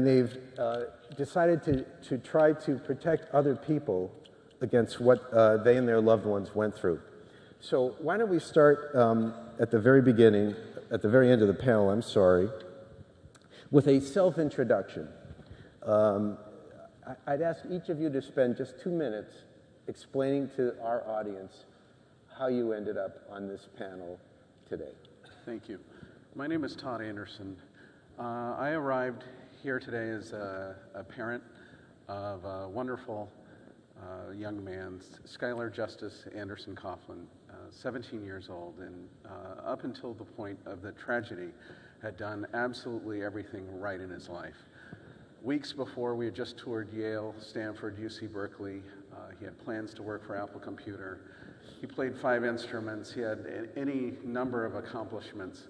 and they've decided to try to protect other people against what they and their loved ones went through. So why don't we start at the very beginning, at the very end of the panel, I'm sorry, with a self-introduction. I'd ask each of you to spend just 2 minutes explaining to our audience how you ended up on this panel today. Thank you. My name is Todd Anderson. I arrived here today as a parent of a wonderful young man, Skylar Justice Anderson Coughlin, 17 years old, and up until the point of the tragedy, had done absolutely everything right in his life. Weeks before, we had just toured Yale, Stanford, UC Berkeley. He had plans to work for Apple Computer. He played 5 instruments. He had any number of accomplishments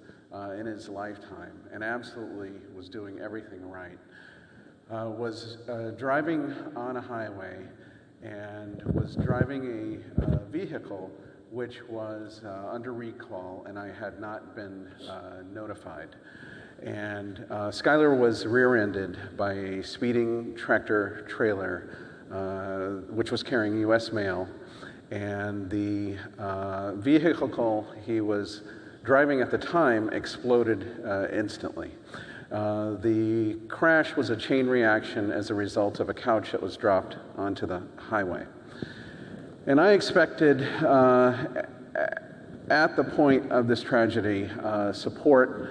in his lifetime, and absolutely was doing everything right. Was driving on a highway and was driving a vehicle which was under recall, and I had not been notified. And Skylar was rear-ended by a speeding tractor trailer which was carrying U.S. mail, and the vehicle he was driving at the time exploded instantly. The crash was a chain reaction as a result of a couch that was dropped onto the highway. And I expected, at the point of this tragedy, support,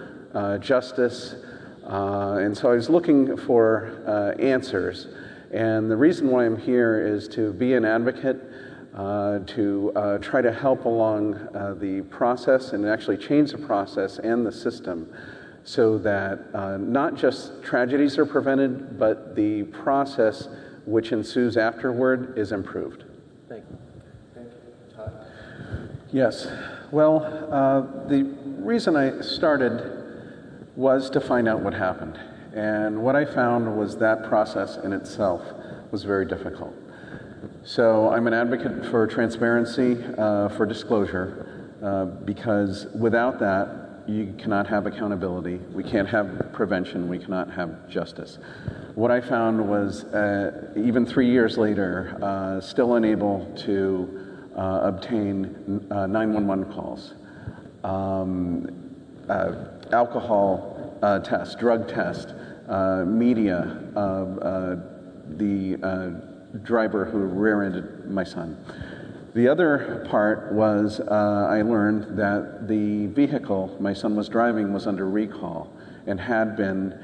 justice, and so I was looking for answers. And the reason why I'm here is to be an advocate, to try to help along the process and actually change the process and the system so that not just tragedies are prevented, but the process which ensues afterward is improved. Thank you. Thank you. Todd? Yes. Well, the reason I started was to find out what happened. And what I found was that process in itself was very difficult. So I'm an advocate for transparency, for disclosure, because without that, you cannot have accountability, we can't have prevention, we cannot have justice. What I found was, even 3 years later, still unable to obtain 911 calls, alcohol test, drug test, media of the driver who rear-ended my son. The other part was I learned that the vehicle my son was driving was under recall and had been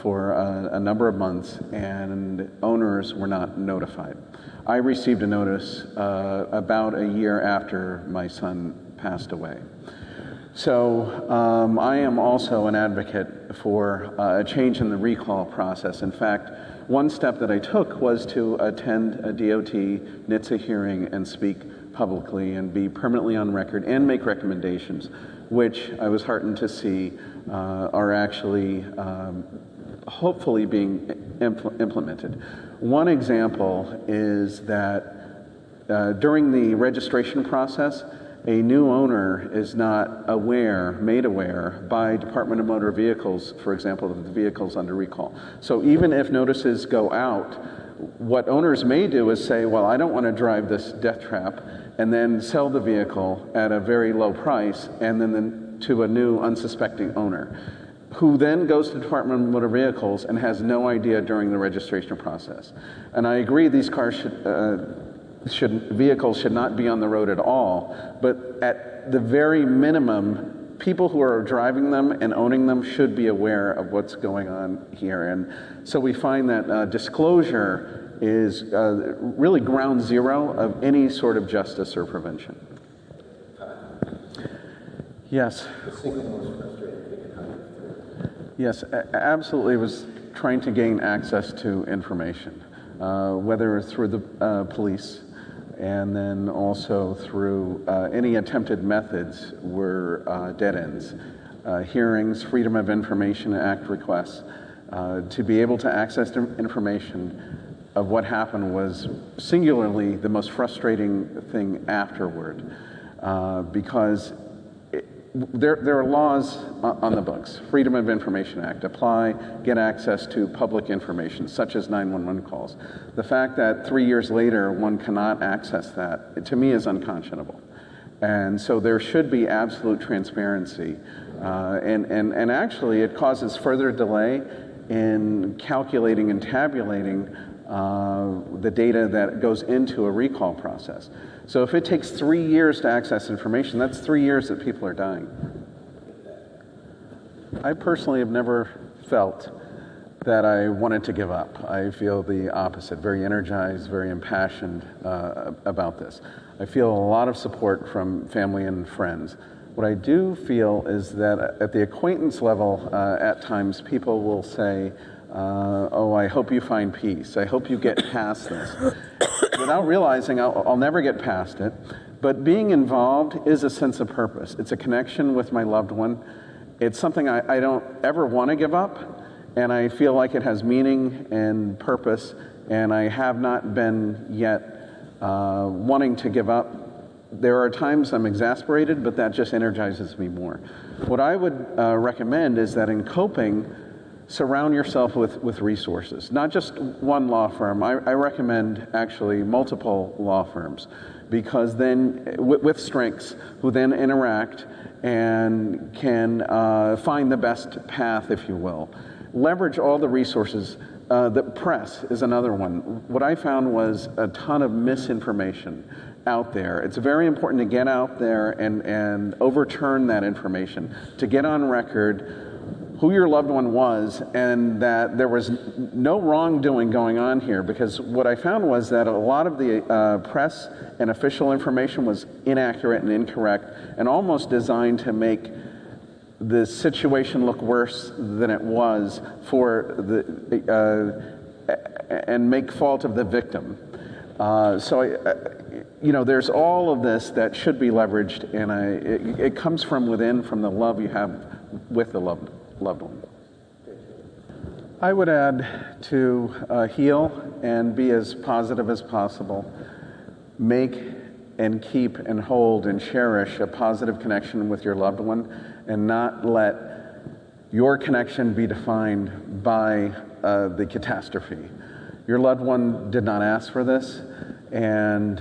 for a number of months, and owners were not notified. I received a notice about a year after my son passed away. So I am also an advocate for a change in the recall process. In fact, one step that I took was to attend a DOT NHTSA hearing and speak publicly and be permanently on record and make recommendations, which I was heartened to see are actually hopefully being implemented. One example is that during the registration process, a new owner is not made aware by Department of Motor Vehicles, for example, of the vehicles under recall. So even if notices go out, what owners may do is say, well, I don't want to drive this death trap, and then sell the vehicle at a very low price, and then to a new unsuspecting owner, who then goes to Department of Motor Vehicles and has no idea during the registration process. And I agree these cars vehicles should not be on the road at all, but at the very minimum, people who are driving them and owning them should be aware of what's going on here. And so we find that disclosure is really ground zero of any sort of justice or prevention. Yes. Yes, absolutely. It was trying to gain access to information, whether through the police, and then also through any attempted methods were dead ends. Hearings, Freedom of Information Act requests. To be able to access information of what happened was singularly the most frustrating thing afterward, because there are laws on the books. Freedom of Information Act apply, get access to public information, such as 911 calls. The fact that 3 years later one cannot access that, to me, is unconscionable. And so there should be absolute transparency. And actually, it causes further delay in calculating and tabulating the data that goes into a recall process. So if it takes 3 years to access information, that's 3 years that people are dying. I personally have never felt that I wanted to give up. I feel the opposite, very energized, very impassioned about this. I feel a lot of support from family and friends. What I do feel is that at the acquaintance level, at times people will say, oh, I hope you find peace. I hope you get past this. Without realizing I'll never get past it. But being involved is a sense of purpose. It's a connection with my loved one. It's something I don't ever want to give up. And I feel like it has meaning and purpose. And I have not been yet wanting to give up. There are times I'm exasperated, but that just energizes me more. What I would recommend is that in coping, surround yourself with resources, not just one law firm. I recommend actually multiple law firms, because then with strengths, who then interact and can find the best path, if you will. Leverage all the resources. The press is another one. What I found was a ton of misinformation out there. It's very important to get out there and overturn that information, to get on record who your loved one was and that there was no wrongdoing going on here, because what I found was that a lot of the press and official information was inaccurate and incorrect and almost designed to make the situation look worse than it was for and make fault of the victim. There's all of this that should be leveraged, and it comes from within, from the love you have with the loved one. I would add to heal and be as positive as possible. Make and keep and hold and cherish a positive connection with your loved one, and not let your connection be defined by the catastrophe. Your loved one did not ask for this, and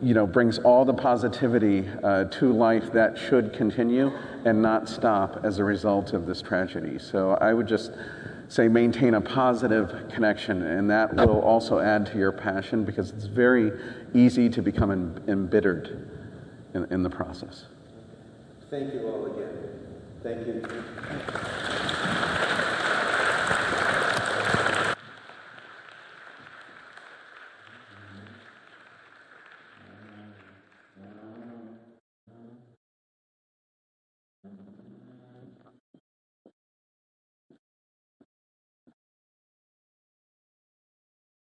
it brings all the positivity to life that should continue and not stop as a result of this tragedy. So I would just say maintain a positive connection, and that will also add to your passion, because it's very easy to become embittered in the process. Thank you all again. Thank you.